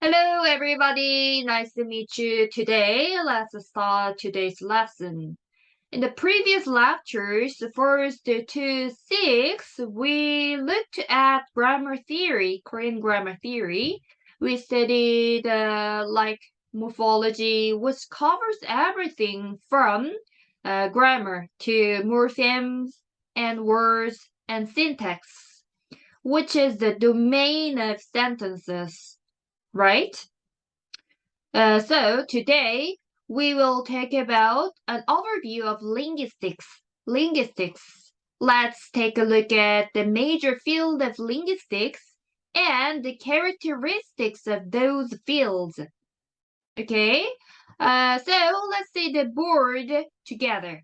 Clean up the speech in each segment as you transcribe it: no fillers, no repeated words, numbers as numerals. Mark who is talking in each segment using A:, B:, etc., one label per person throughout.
A: Hello, everybody. Nice to meet you today. Let's start today's lesson. In the previous lectures, the first to six, we looked at grammar theory, Korean grammar theory. We studied like morphology, which covers everything from grammar to morphemes and words and syntax, which is the domain of sentences, right? So today we will talk about an overview of linguistics. Linguistics. Let's take a look at the major field of linguistics and the characteristics of those fields. Okay? So let's see the board together.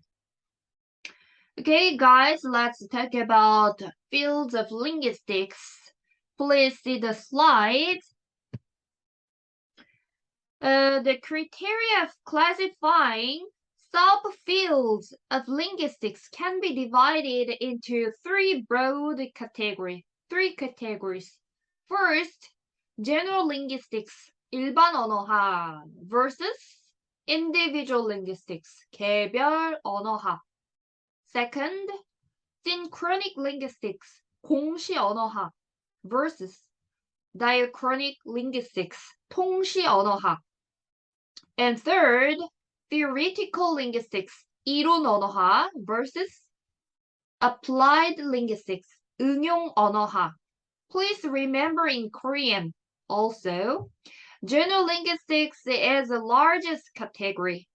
A: Okay, guys, let's talk about fields of linguistics. Please see the slides. The criteria of classifying subfields of linguistics can be divided into three broad categories. First, general linguistics, 일반 언어학 versus individual linguistics, 개별 언어학. Second, synchronic linguistics, 공시 언어학 versus diachronic linguistics, 통시 언어학. And third, theoretical linguistics, 이론 언어학 versus applied linguistics, 응용 언어학. Please remember in Korean also, general linguistics is the largest category.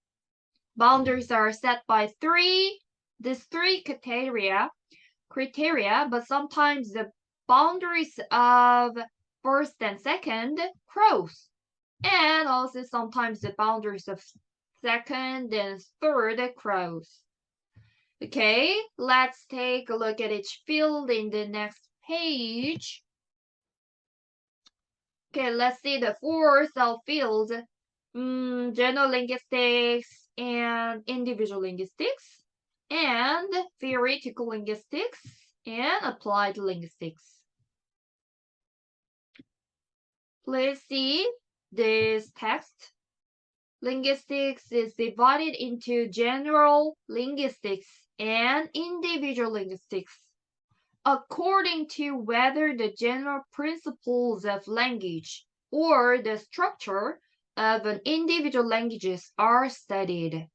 A: Boundaries are set by these three criteria, but sometimes the boundaries of first and second cross. And also sometimes the boundaries of second and third cross. Okay, let's take a look at each field in the next page. Okay, let's see the four subfields. General linguistics and individual linguistics and theoretical linguistics and applied linguistics. Please see this text. Linguistics is divided into general linguistics and individual linguistics according to whether the general principles of language or the structure of an individual languages are studied,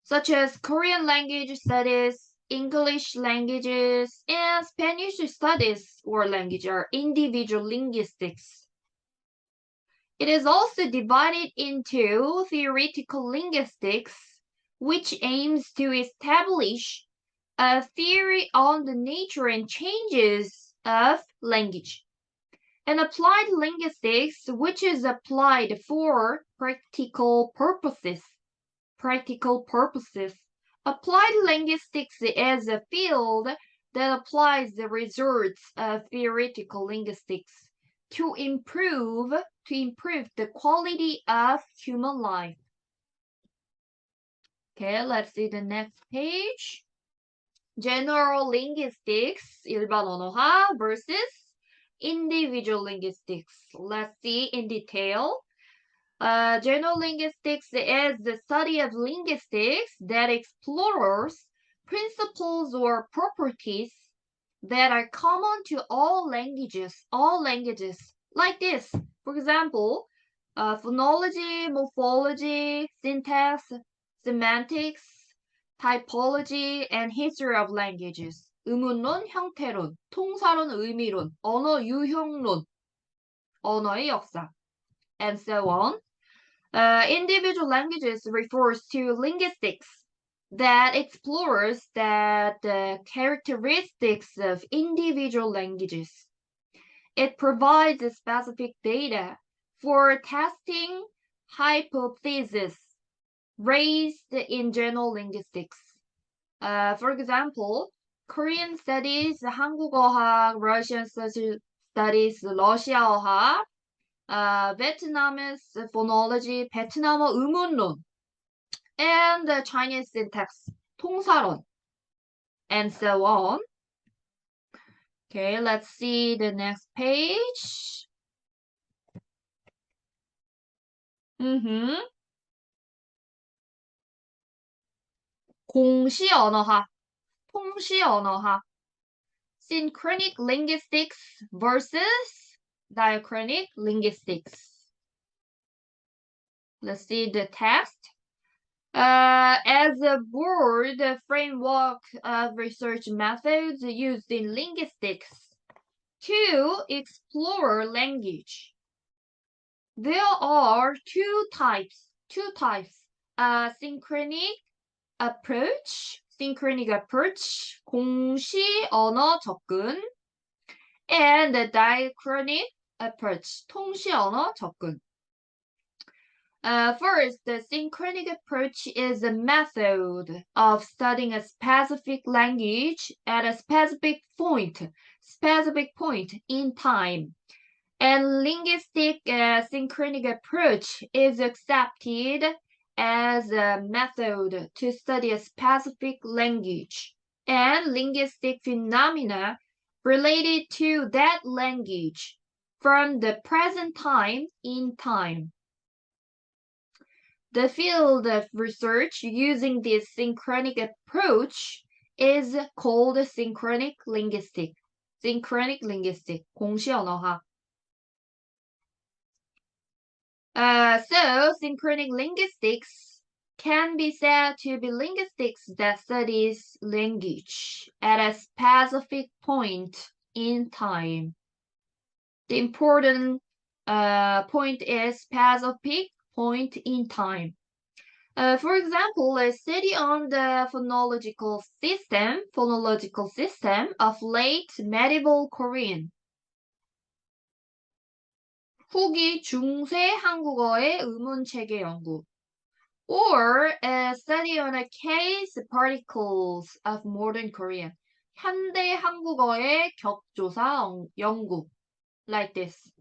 A: such as Korean language studies, English languages, and Spanish studies or language are individual linguistics. It is also divided into theoretical linguistics, which aims to establish a theory on the nature and changes of language, and applied linguistics, which is applied for practical purposes. Applied linguistics is a field that applies the results of theoretical linguistics to improve the quality of human life. Okay, let's see the next page. General linguistics, 일반 언어학 versus individual linguistics. Let's see in detail. General linguistics is the study of linguistics that explores principles or properties that are common to all languages, like this. For example, phonology, morphology, syntax, semantics, typology, and history of languages. 의문론, 형태론, 통사론, 의미론, 언어 유형론, 언어의 역사, and so on. Individual languages refers to linguistics that explores the characteristics of individual languages. It provides specific data for testing hypotheses raised in general linguistics. For example, Korean studies, 한국어학, Russian studies, 러시아어학, Vietnamese phonology, 베트남어 의문론, and Chinese syntax, 통사론, and so on. Okay, let's see the next page. 공시 언어학, 통시 언어학. Synchronic linguistics versus diachronic linguistics. Let's see the text. As a broad framework of research methods used in linguistics to explore language, there are two types. Synchronic approach, 공시 언어 접근, and the diachronic approach, 통시 언어 접근. First, the synchronic approach is a method of studying a specific language at a specific point in time. And linguistic synchronic approach is accepted as a method to study a specific language and linguistic phenomena related to that language from the present time in time. The field of research using this synchronic approach is called synchronic linguistics. 공시 언어학. So, synchronic linguistics can be said to be linguistics that studies language at a specific point in time. The important point is specific point in time. For example, a study on the phonological system of late medieval Korean. 후기 중세 한국어의 의문체계 연구. Or a study on a case particles of modern Korean. 현대 한국어의 격조사 연구. Like this.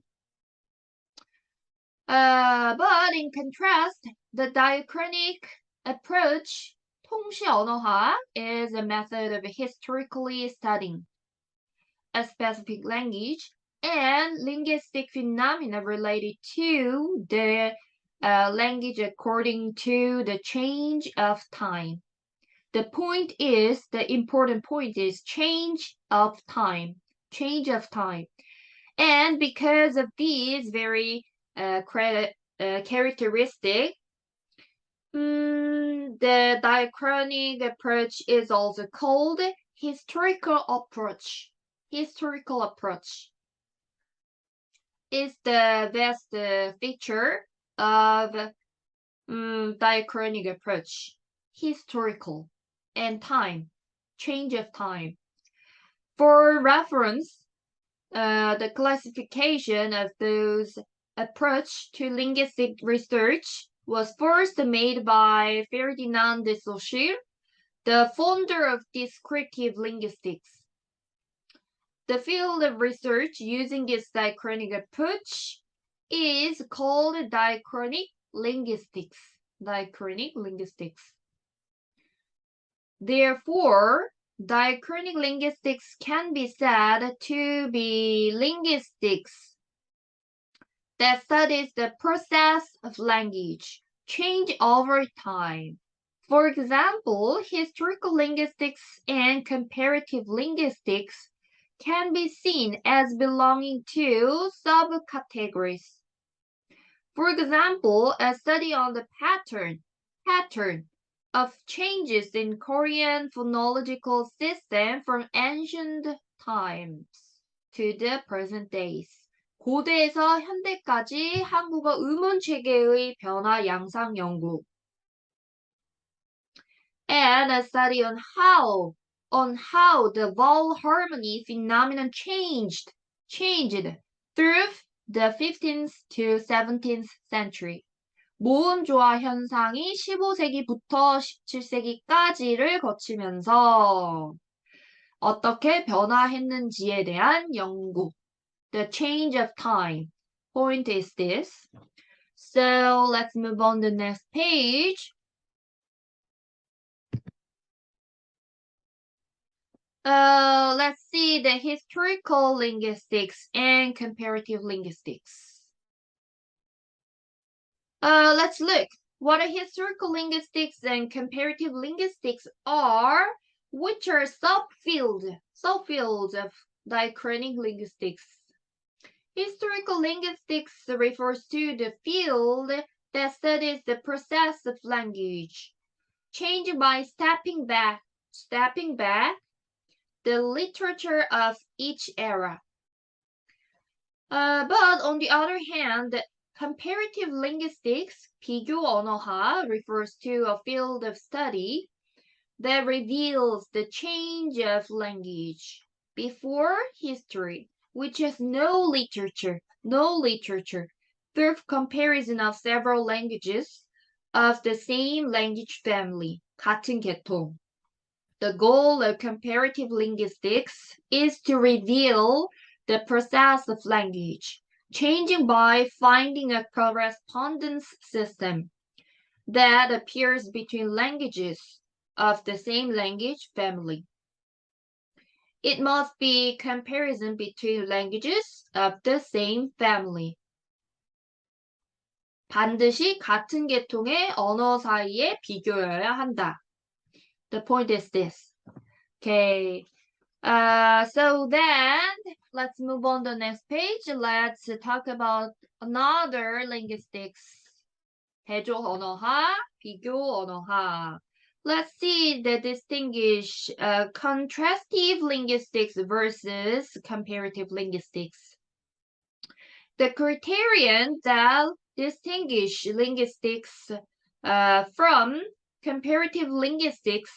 A: But in contrast, the diachronic approach, 통시 언어학, is a method of historically studying a specific language and linguistic phenomena related to the language according to the change of time. The important point is change of time. And because of these very characteristic, the diachronic approach is also called historical approach. Historical approach is the best feature of diachronic approach. Historical and time, change of time. For reference, the classification of those approach to linguistic research was first made by Ferdinand de Saussure, the founder of descriptive linguistics. The field of research using this diachronic approach is called diachronic linguistics. Therefore, diachronic linguistics can be said to be linguistics that studies the process of language change over time. For example, historical linguistics and comparative linguistics can be seen as belonging to subcategories. For example, a study on the pattern of changes in Korean phonological system from ancient times to the present days. 고대에서 현대까지 한국어 의문 체계의 변화 양상 연구. And a study on how the vowel harmony phenomenon changed through the 15th to 17th century. 모음 조화 현상이 15세기부터 17세기까지를 거치면서 어떻게 변화했는지에 대한 연구. The change of time. Point is this. So let's move on to the next page. Let's see the historical linguistics and comparative linguistics. Let's look. What historical linguistics and comparative linguistics are, which are subfields of diachronic linguistics. Historical linguistics refers to the field that studies the process of language, change by stepping back the literature of each era. But on the other hand, comparative linguistics, 비교 언어학, refers to a field of study that reveals the change of language before history, which has no literature, through comparison of several languages of the same language family, 같은 계통. The goal of comparative linguistics is to reveal the process of language, changing by finding a correspondence system that appears between languages of the same language family. It must be comparison between languages of the same family. 반드시 같은 계통의 언어 사이에 비교여야 한다. The point is this. Okay. So then, let's move on to the next page. Let's talk about another linguistics. 대조 언어학, 비교 언어학. Let's see the distinguish contrastive linguistics versus comparative linguistics. The criterion that distinguish linguistics from comparative linguistics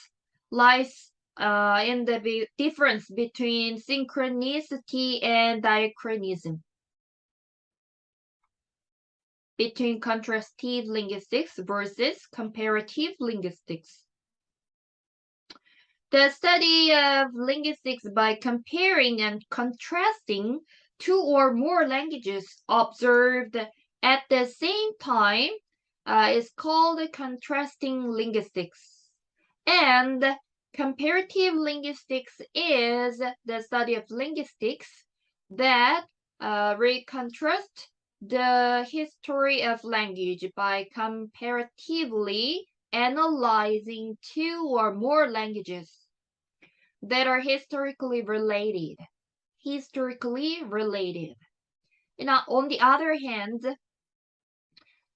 A: lies in the difference between synchronicity and diachronism. Between contrastive linguistics versus comparative linguistics. The study of linguistics by comparing and contrasting two or more languages observed at the same time is called contrasting linguistics. And comparative linguistics is the study of linguistics that recontrast the history of language by comparatively analyzing two or more languages that are historically related. Now, on the other hand,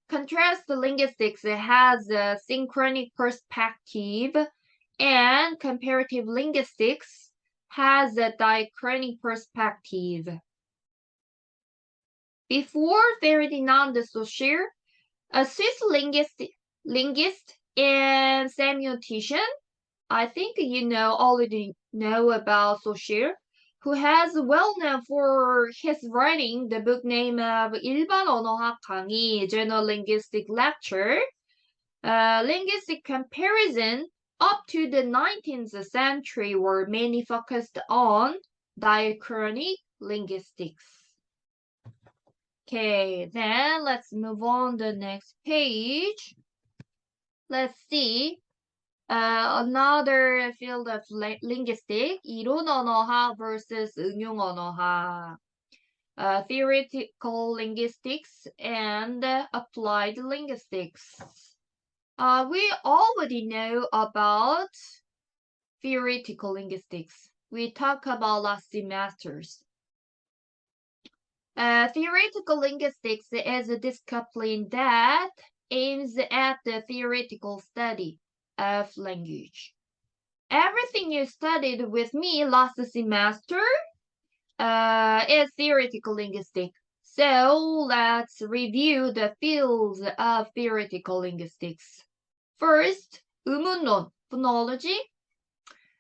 A: contrast linguistics has a synchronic perspective, and comparative linguistics has a diachronic perspective. Before Ferdinand de Saussure, a Swiss linguist and semiotician, I think you already know about Saussure, who has well known for his writing the book name of 일반 언어학 강의, General Linguistic Lecture. Linguistic comparison up to the 19th century were mainly focused on diachronic linguistics. Okay, then let's move on to the next page. Let's see another field of linguistics, 이론 언어학 versus 응용 언어학. Theoretical linguistics and applied linguistics. We already know about theoretical linguistics. We talked about last semesters. Theoretical linguistics is a discipline that aims at the theoretical study of language. Everything you studied with me last semester is theoretical linguistics. So let's review the fields of theoretical linguistics. First, 의문론, phonology,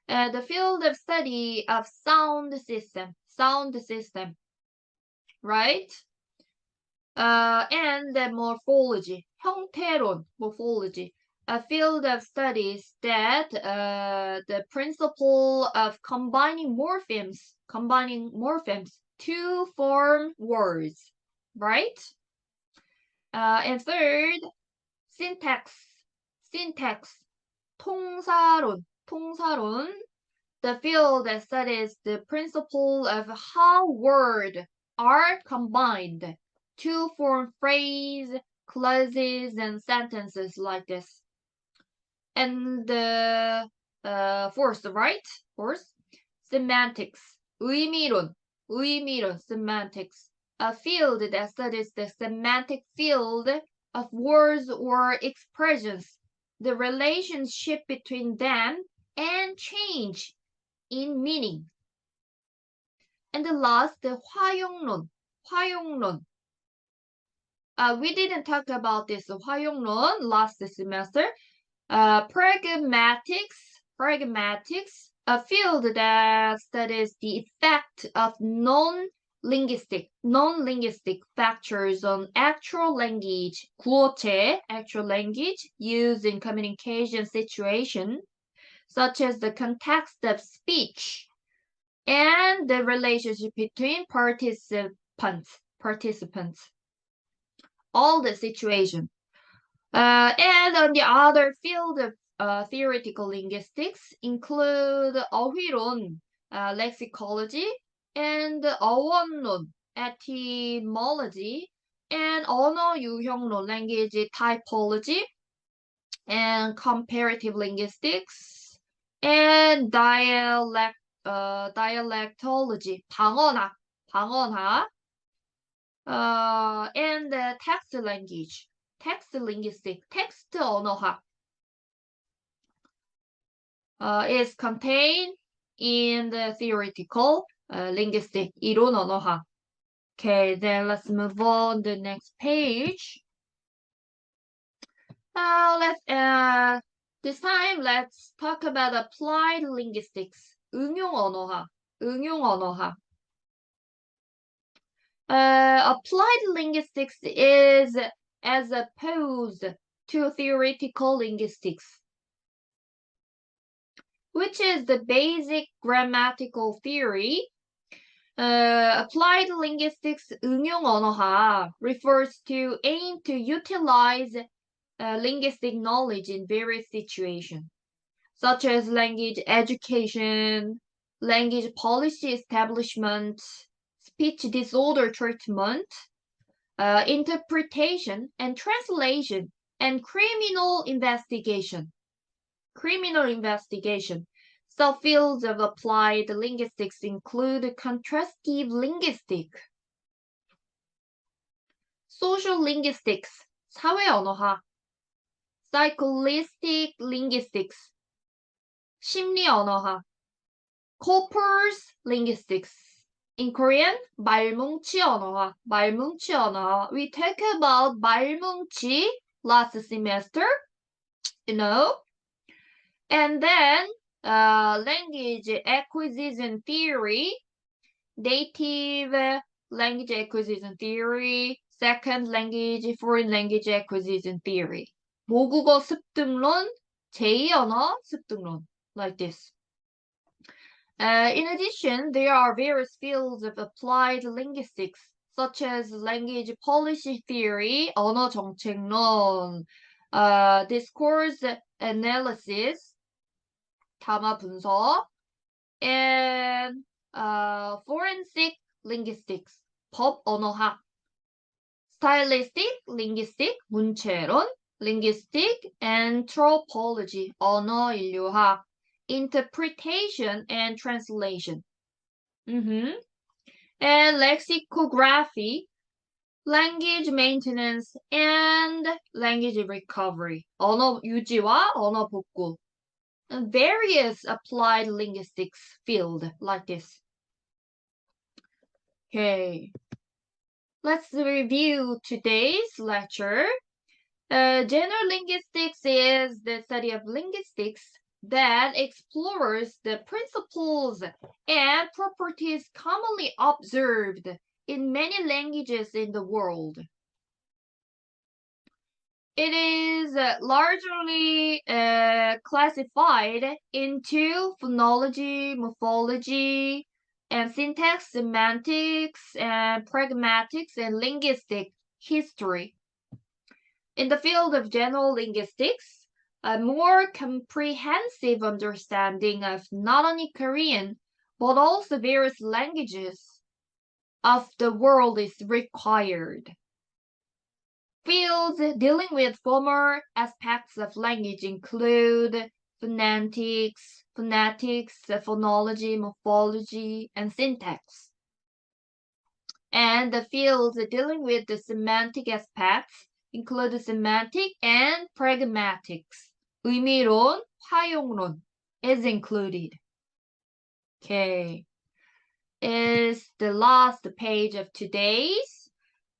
A: the field of study of sound system, right? And the morphology, 형태론, morphology, a field of studies that the principle of combining morphemes to form words, right? And third, syntax, 통사론, the field that studies the principle of how words are combined to form phrase, clauses and sentences like this. And the fourth, right? Fourth, semantics. 의미론, semantics. A field that studies the semantic field of words or expressions, the relationship between them, and change in meaning. And the last, the 화용론. We didn't talk about this 화용론 last semester. Pragmatics, a field that studies the effect of non-linguistic factors on actual language, 구어체, actual language used in communication situation, such as the context of speech and the relationship between participants, all the situation. And on the other field of theoretical linguistics include 어휘론, lexicology, and 어원론, etymology, and 언어 유형론, language typology, and comparative linguistics, and dialectology, 방언학, and text language. text 언어학 is contained in the theoretical linguistic 이론 언어학. Okay, then let's move on to the next page. This time let's talk about applied linguistics. 응용 언어학. Applied linguistics is as opposed to theoretical linguistics, which is the basic grammatical theory. Applied linguistics 응용 언어학 refers to aim to utilize linguistic knowledge in various situations, such as language education, language policy establishment, speech disorder treatment, interpretation and translation, and criminal investigation. Subfields of applied linguistics include contrastive linguistics, social linguistics, 사회 언어학, psycholinguistic linguistics, 심리 언어학, corpus linguistics. In Korean, 말뭉치 언어학. We talked about 말뭉치 last semester, And then language acquisition theory, native language acquisition theory, second language, foreign language acquisition theory. 모국어 습득론, 제2언어 습득론, like this. In addition, there are various fields of applied linguistics, such as language policy theory, 언어 정책론, discourse analysis, 담화 분석, and forensic linguistics, 법 언어학, stylistic linguistic, 문체론, linguistic anthropology, 언어 인류학, interpretation and translation. And lexicography, language maintenance, and language recovery. 언어 유지와 언어 복구. And various applied linguistics field like this. Okay. Let's review today's lecture. General linguistics is the study of linguistics that explores the principles and properties commonly observed in many languages in the world. It is largely classified into phonology, morphology, and syntax, semantics, and pragmatics, and linguistic history. In the field of general linguistics, a more comprehensive understanding of not only Korean, but also various languages of the world is required. Fields dealing with former aspects of language include phonetics, phonology, morphology, and syntax. And the fields dealing with the semantic aspects include semantic and pragmatics. 의미론, 활용론 is included. Okay. Is the last page of today's.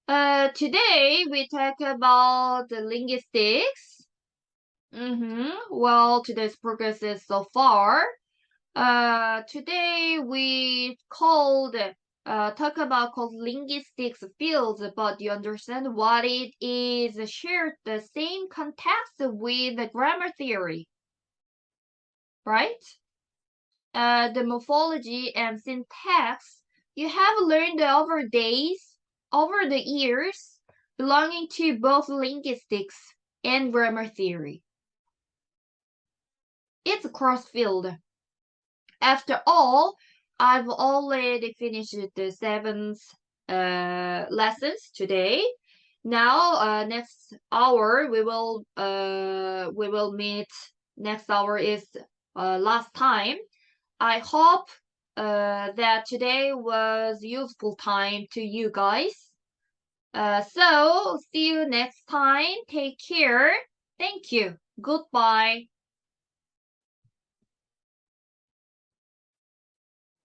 A: Today we talk about the linguistics. Well, today's progress is so far. Today we talk about linguistics fields, but you understand what it is shared the same context with the grammar theory, right? The morphology and syntax you have learned over the years, belonging to both linguistics and grammar theory. It's a cross field. After all, I've already finished the 7th lessons today. Now, next hour we will meet. Next hour is last time. I hope that today was useful time to you guys. So see you next time. Take care. Thank you. Goodbye.